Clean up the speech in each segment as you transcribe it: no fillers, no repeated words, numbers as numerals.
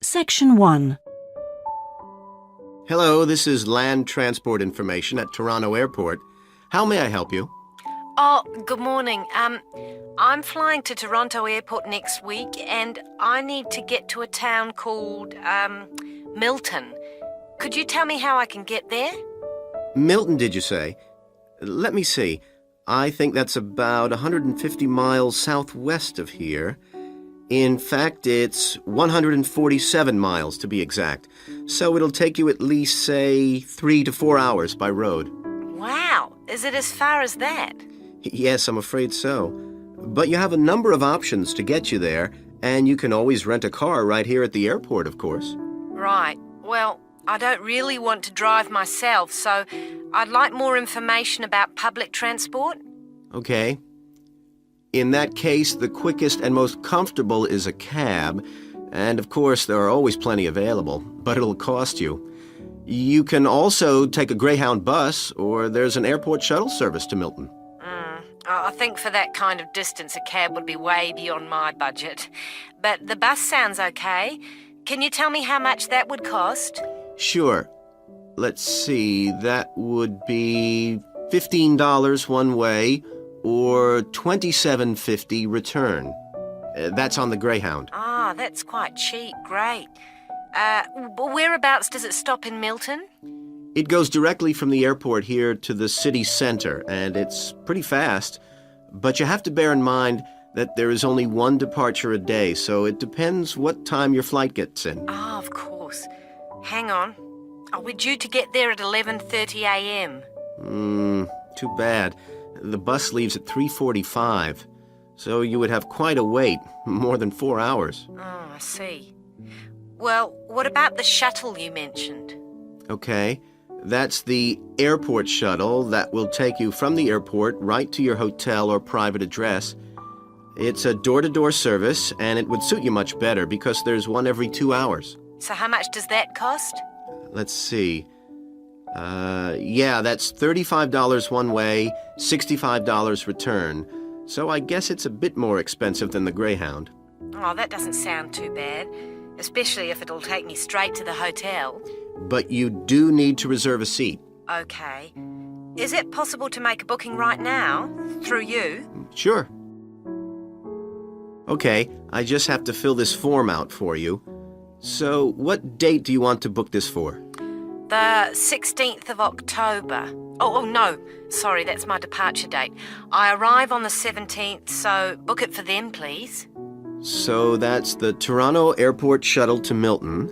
Section 1. Hello, this is land transport information at Toronto Airport. How may I help you? Oh, good morning. I'm flying to Toronto Airport next week and I need to get to a town called, Milton. Could you tell me how I can get there? Milton, did you say? Let me see. I think that's about 150 miles southwest of here. In fact, it's 147 miles to be exact. So it'll take you at least, say, 3 to 4 hours by road. Wow, is it as far as that? Yes, I'm afraid so. But you have a number of options to get you there, and you can always rent a car right here at the airport, of course. Right. Well, I don't really want to drive myself, so I'd like more information about public transport. Okay. In that case, the quickest and most comfortable is a cab, and of course there are always plenty available, but it'll cost you. You can also take a Greyhound bus, or there's an airport shuttle service to Milton. I think for that kind of distance a cab would be way beyond my budget. But the bus sounds okay. Can you tell me how much that would cost? Sure. Let's see, that would be $15 one way, or $27.50 return. That's on the Greyhound. Ah, that's quite cheap. Great. Whereabouts does it stop in Milton? It goes directly from the airport here to the city center, and it's pretty fast. But you have to bear in mind that there is only one departure a day, so it depends what time your flight gets in. Ah, of course. Hang on. Are we due to get there at 11:30 a.m.? Too bad. The bus leaves at 3:45, so you would have quite a wait, more than 4 hours. Oh, I see. Well, what about the shuttle you mentioned? Okay, that's the airport shuttle that will take you from the airport right to your hotel or private address. It's a door-to-door service, and it would suit you much better because there's one every 2 hours. So how much does that cost? Let's see. That's $35 one way, $65 return. So I guess it's a bit more expensive than the Greyhound. Oh, that doesn't sound too bad, especially if it'll take me straight to the hotel. But you do need to reserve a seat. Okay. Is it possible to make a booking right now, through you? Sure. Okay, I just have to fill this form out for you. So, what date do you want to book this for? The 16th of October. Oh, no. Sorry, that's my departure date. I arrive on the 17th, so book it for then, please. So that's the Toronto Airport shuttle to Milton.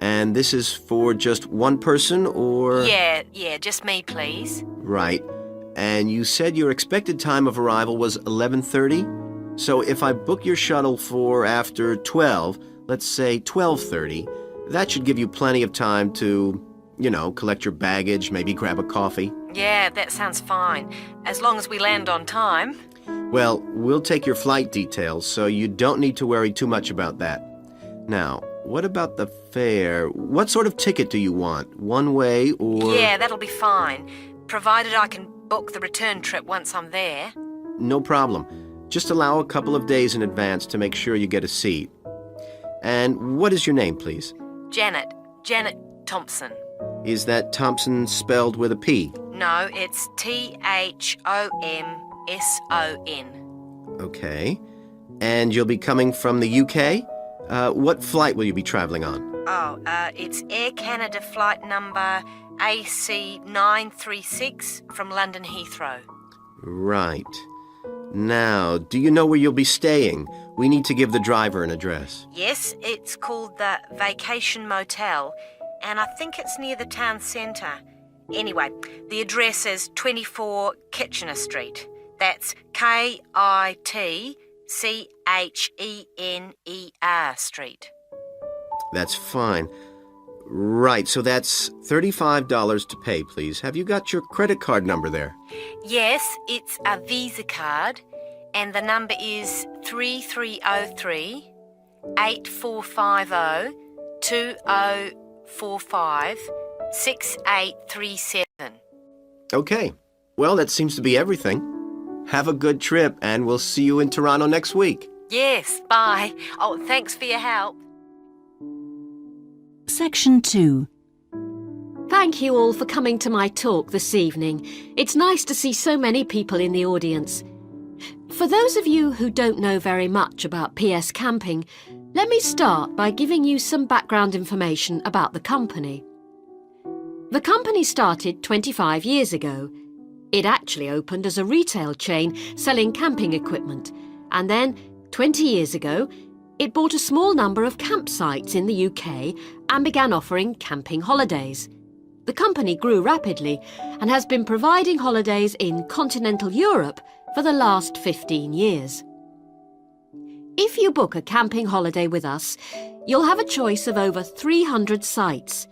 And this is for just one person, or...? Yeah, just me, please. Right. And you said your expected time of arrival was 11:30? So if I book your shuttle for after 12, let's say 12:30, that should give you plenty of time to, collect your baggage, maybe grab a coffee. Yeah, that sounds fine, as long as we land on time. Well, we'll take your flight details, so you don't need to worry too much about that. Now, what about the fare? What sort of ticket do you want? One way or... Yeah, that'll be fine, provided I can book the return trip once I'm there. No problem. Just allow a couple of days in advance to make sure you get a seat. And what is your name, please? Janet Thompson. Is that Thompson spelled with a P? No, it's Thomson. Okay. And you'll be coming from the UK? What flight will you be traveling on? It's Air Canada flight number AC936 from London Heathrow. Right. Now, do you know where you'll be staying? We need to give the driver an address. Yes, it's called the Vacation Motel, and I think it's near the town centre. Anyway, the address is 24 Kitchener Street. That's Kitchener Street. That's fine. Right, so that's $35 to pay, please. Have you got your credit card number there? Yes, it's a Visa card, and the number is 3303 8450 2045 6837. Okay. Well, that seems to be everything. Have a good trip, and we'll see you in Toronto next week. Yes, bye. Oh, thanks for your help. Section 2. Thank you all for coming to my talk this evening. It's nice to see so many people in the audience. For those of you who don't know very much about PS Camping, let me start by giving you some background information about the company. The company started 25 years ago. It actually opened as a retail chain selling camping equipment, and then, 20 years ago, it bought a small number of campsites in the UK and began offering camping holidays. The company grew rapidly and has been providing holidays in continental Europe for the last 15 years. If you book a camping holiday with us, you'll have a choice of over 300 sites.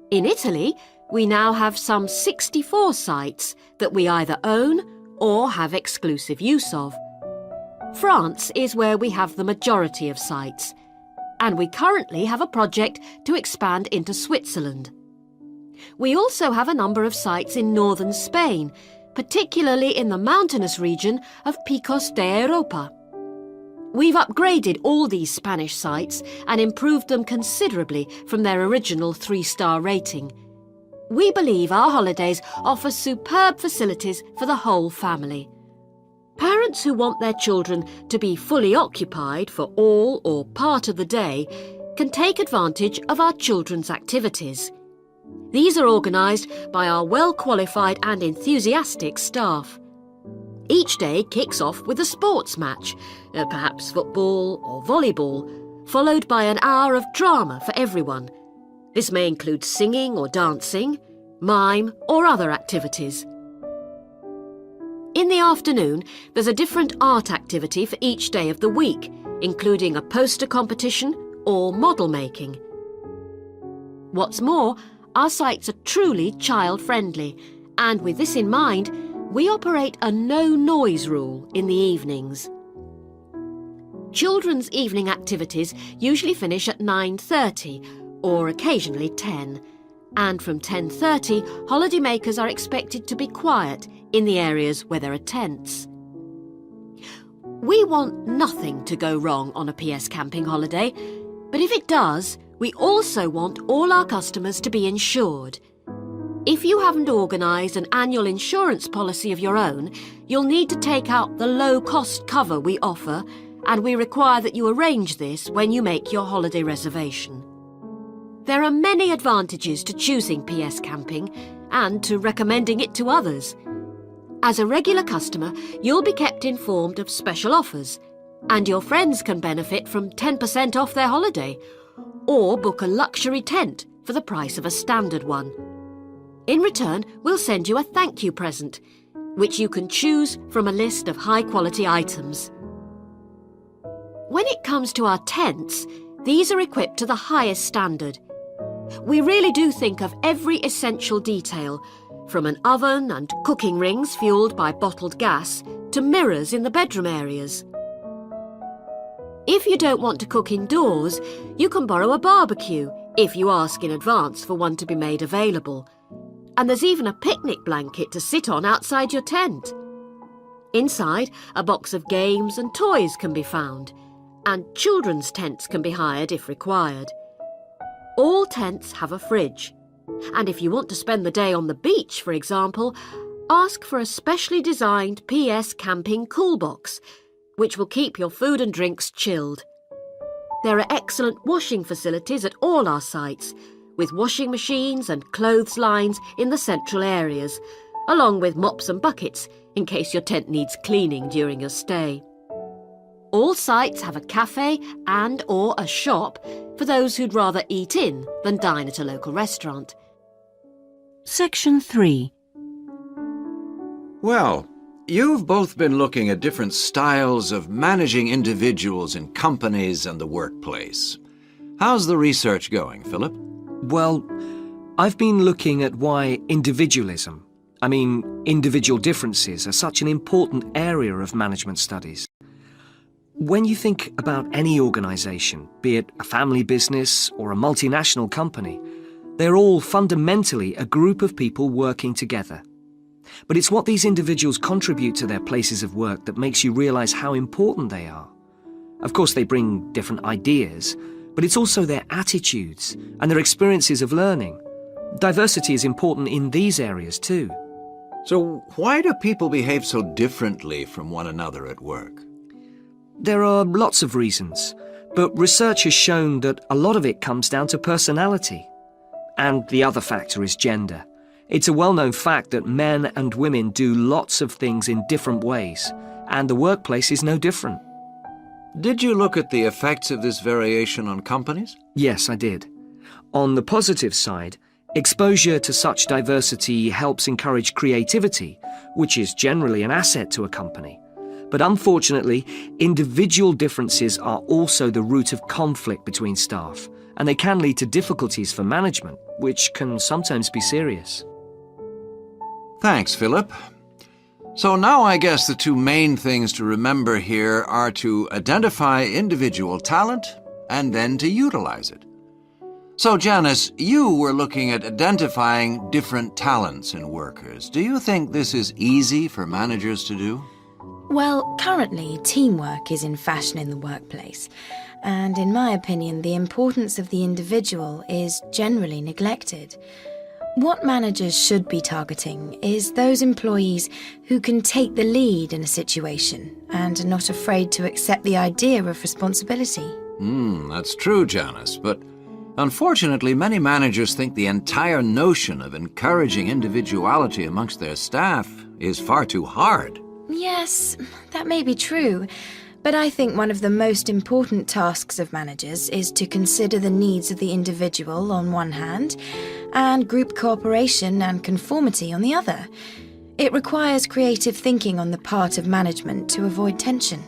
In Italy, we now have some 64 sites that we either own or have exclusive use of. France is where we have the majority of sites, and we currently have a project to expand into Switzerland. We also have a number of sites in northern Spain, particularly in the mountainous region of Picos de Europa. We've upgraded all these Spanish sites and improved them considerably from their original 3-star rating. We believe our holidays offer superb facilities for the whole family. Parents who want their children to be fully occupied for all or part of the day can take advantage of our children's activities. These are organised by our well-qualified and enthusiastic staff. Each day kicks off with a sports match, perhaps football or volleyball, followed by an hour of drama for everyone. This may include singing or dancing, mime or other activities. In the afternoon, there's a different art activity for each day of the week, including a poster competition or model making. What's more, our sites are truly child-friendly, and with this in mind, we operate a no-noise rule in the evenings. Children's evening activities usually finish at 9:30 or occasionally 10, and from 10:30, holidaymakers are expected to be quiet in the areas where there are tents. We want nothing to go wrong on a PS Camping holiday, but if it does, we also want all our customers to be insured. If you haven't organised an annual insurance policy of your own, you'll need to take out the low-cost cover we offer, and we require that you arrange this when you make your holiday reservation. There are many advantages to choosing PS Camping and to recommending it to others. As a regular customer, you'll be kept informed of special offers, and your friends can benefit from 10% off their holiday, or book a luxury tent for the price of a standard one. In return, we'll send you a thank you present, which you can choose from a list of high-quality items. When it comes to our tents, these are equipped to the highest standard. We really do think of every essential detail, from an oven and cooking rings fuelled by bottled gas to mirrors in the bedroom areas. If you don't want to cook indoors, you can borrow a barbecue if you ask in advance for one to be made available. And there's even a picnic blanket to sit on outside your tent. Inside, a box of games and toys can be found, and children's tents can be hired if required. All tents have a fridge, and if you want to spend the day on the beach, for example, ask for a specially designed PS Camping cool box, which will keep your food and drinks chilled. There are excellent washing facilities at all our sites, with washing machines and clothes lines in the central areas, along with mops and buckets in case your tent needs cleaning during your stay. All sites have a cafe and or a shop for those who'd rather eat in than dine at a local restaurant. Section 3. Well, you've both been looking at different styles of managing individuals in companies and the workplace. How's the research going, Philip? Well, I've been looking at why individualism, individual differences, are such an important area of management studies. When you think about any organisation, be it a family business or a multinational company, they're all fundamentally a group of people working together. But it's what these individuals contribute to their places of work that makes you realise how important they are. Of course, they bring different ideas, but it's also their attitudes and their experiences of learning. Diversity is important in these areas too. So why do people behave so differently from one another at work? There are lots of reasons, but research has shown that a lot of it comes down to personality. And the other factor is gender. It's a well-known fact that men and women do lots of things in different ways, and the workplace is no different. Did you look at the effects of this variation on companies? Yes, I did. On the positive side, exposure to such diversity helps encourage creativity, which is generally an asset to a company. But unfortunately, individual differences are also the root of conflict between staff, and they can lead to difficulties for management, which can sometimes be serious. Thanks, Philip. So now I guess the two main things to remember here are to identify individual talent and then to utilize it. So, Janice, you were looking at identifying different talents in workers. Do you think this is easy for managers to do? Well, currently, teamwork is in fashion in the workplace. And in my opinion, the importance of the individual is generally neglected. What managers should be targeting is those employees who can take the lead in a situation and are not afraid to accept the idea of responsibility. That's true, Janice, but unfortunately many managers think the entire notion of encouraging individuality amongst their staff is far too hard. Yes, that may be true, but I think one of the most important tasks of managers is to consider the needs of the individual on one hand, and group cooperation and conformity on the other. It requires creative thinking on the part of management to avoid tension.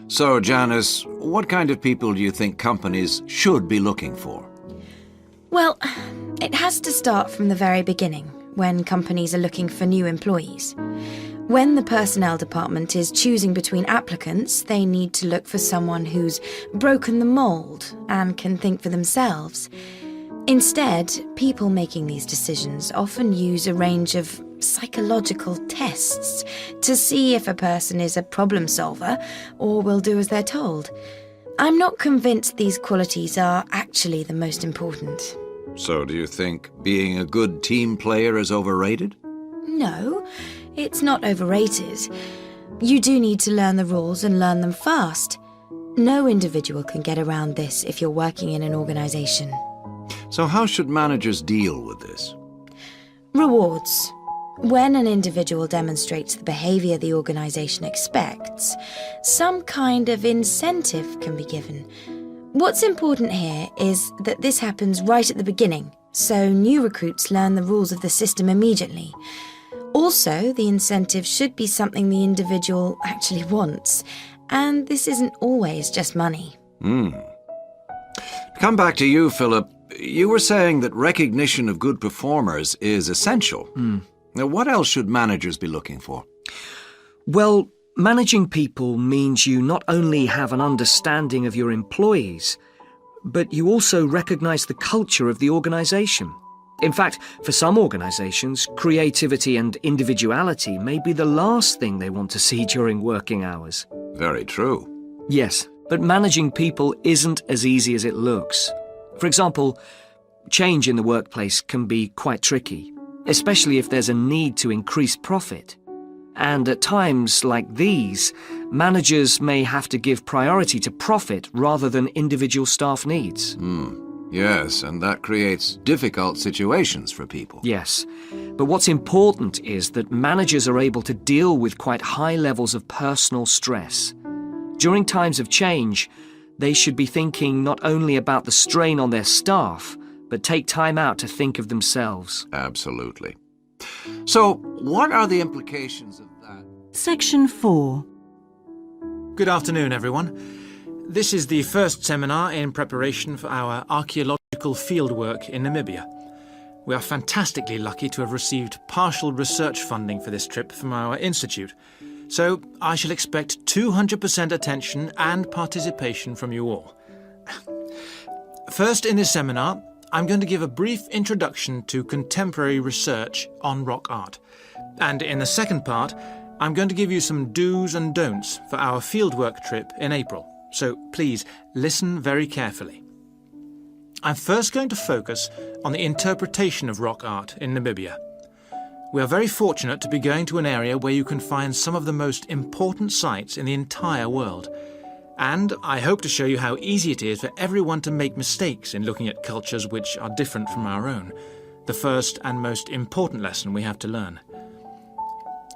So, Janice, what kind of people do you think companies should be looking for? Well, it has to start from the very beginning, when companies are looking for new employees. When the personnel department is choosing between applicants, they need to look for someone who's broken the mould and can think for themselves. Instead, people making these decisions often use a range of psychological tests to see if a person is a problem solver or will do as they're told. I'm not convinced these qualities are actually the most important. So do you think being a good team player is overrated? No, it's not overrated. You do need to learn the rules and learn them fast. No individual can get around this if you're working in an organisation. So how should managers deal with this? Rewards. When an individual demonstrates the behaviour the organisation expects, some kind of incentive can be given. What's important here is that this happens right at the beginning, so new recruits learn the rules of the system immediately. Also, the incentive should be something the individual actually wants, and this isn't always just money. Come back to you, Philip. You were saying that recognition of good performers is essential. Now, what else should managers be looking for? Well, managing people means you not only have an understanding of your employees, but you also recognise the culture of the organisation. In fact, for some organisations, creativity and individuality may be the last thing they want to see during working hours. Very true. Yes, but managing people isn't as easy as it looks. For example, change in the workplace can be quite tricky, especially if there's a need to increase profit. And at times like these, managers may have to give priority to profit rather than individual staff needs. Yes, and that creates difficult situations for people. Yes, but what's important is that managers are able to deal with quite high levels of personal stress. During times of change, they should be thinking not only about the strain on their staff, but take time out to think of themselves. Absolutely. So, what are the implications of that? Section 4. Good afternoon, everyone. This is the first seminar in preparation for our archaeological fieldwork in Namibia. We are fantastically lucky to have received partial research funding for this trip from our institute, so I shall expect 200% attention and participation from you all. First, in this seminar, I'm going to give a brief introduction to contemporary research on rock art. And in the second part, I'm going to give you some do's and don'ts for our fieldwork trip in April. So please, listen very carefully. I'm first going to focus on the interpretation of rock art in Namibia. We are very fortunate to be going to an area where you can find some of the most important sites in the entire world. And I hope to show you how easy it is for everyone to make mistakes in looking at cultures which are different from our own, the first and most important lesson we have to learn.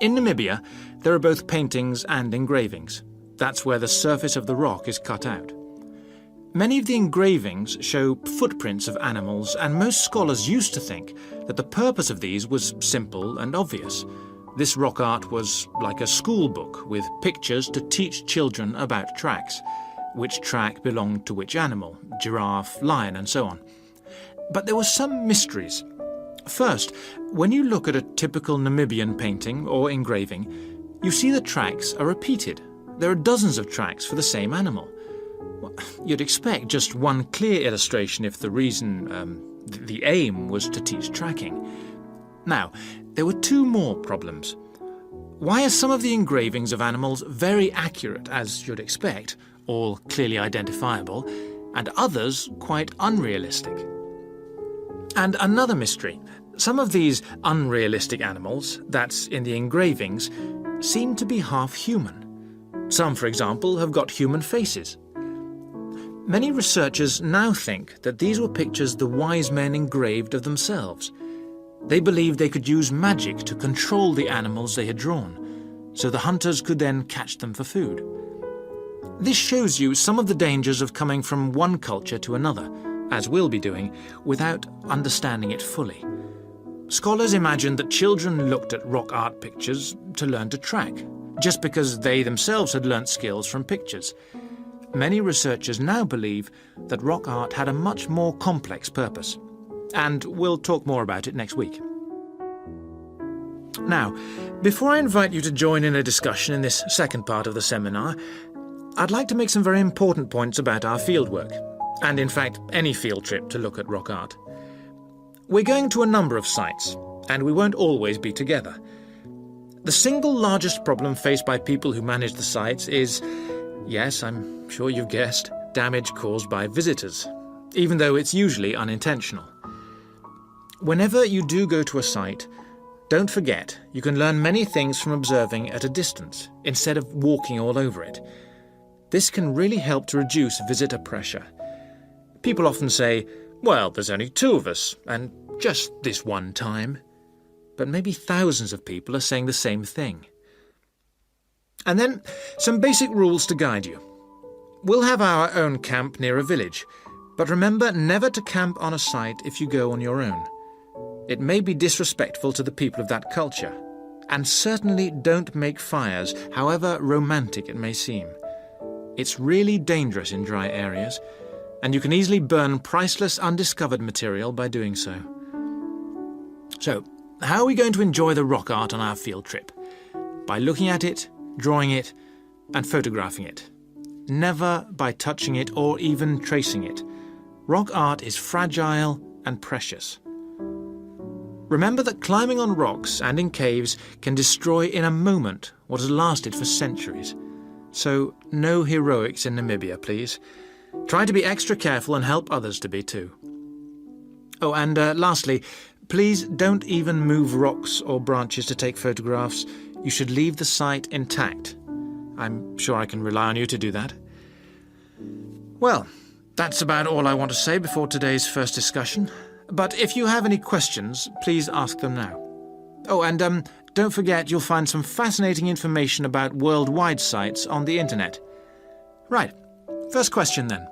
In Namibia, there are both paintings and engravings. That's where the surface of the rock is cut out. Many of the engravings show footprints of animals, and most scholars used to think that the purpose of these was simple and obvious. This rock art was like a school book with pictures to teach children about tracks, which track belonged to which animal, giraffe, lion, and so on. But there were some mysteries. First, when you look at a typical Namibian painting or engraving, you see the tracks are repeated. There are dozens of tracks for the same animal. You'd expect just one clear illustration if the the aim was to teach tracking. Now, there were two more problems. Why are some of the engravings of animals very accurate, as you'd expect, all clearly identifiable, and others quite unrealistic? And another mystery. Some of these unrealistic animals, that's in the engravings, seem to be half human. Some, for example, have got human faces. Many researchers now think that these were pictures the wise men engraved of themselves. They believed they could use magic to control the animals they had drawn, so the hunters could then catch them for food. This shows you some of the dangers of coming from one culture to another, as we'll be doing, without understanding it fully. Scholars imagine that children looked at rock art pictures to learn to track, just because they themselves had learnt skills from pictures. Many researchers now believe that rock art had a much more complex purpose, and we'll talk more about it next week. Now, before I invite you to join in a discussion in this second part of the seminar, I'd like to make some very important points about our fieldwork, and in fact any field trip to look at rock art. We're going to a number of sites, and we won't always be together. The single largest problem faced by people who manage the sites is, yes, I'm sure you've guessed, damage caused by visitors, even though it's usually unintentional. Whenever you do go to a site, don't forget you can learn many things from observing at a distance, instead of walking all over it. This can really help to reduce visitor pressure. People often say, well, there's only 2 of us, and just this one time. But maybe thousands of people are saying the same thing. And then, some basic rules to guide you. We'll have our own camp near a village, but remember never to camp on a site if you go on your own. It may be disrespectful to the people of that culture, and certainly don't make fires, however romantic it may seem. It's really dangerous in dry areas, and you can easily burn priceless undiscovered material by doing so. So, how are we going to enjoy the rock art on our field trip? By looking at it, drawing it, and photographing it. Never by touching it or even tracing it. Rock art is fragile and precious. Remember that climbing on rocks and in caves can destroy in a moment what has lasted for centuries. So, no heroics in Namibia, please. Try to be extra careful and help others to be too. Oh, and lastly, please don't even move rocks or branches to take photographs. You should leave the site intact. I'm sure I can rely on you to do that. Well, that's about all I want to say before today's first discussion. But if you have any questions, please ask them now. Oh, and don't forget you'll find some fascinating information about worldwide sites on the internet. Right, first question then.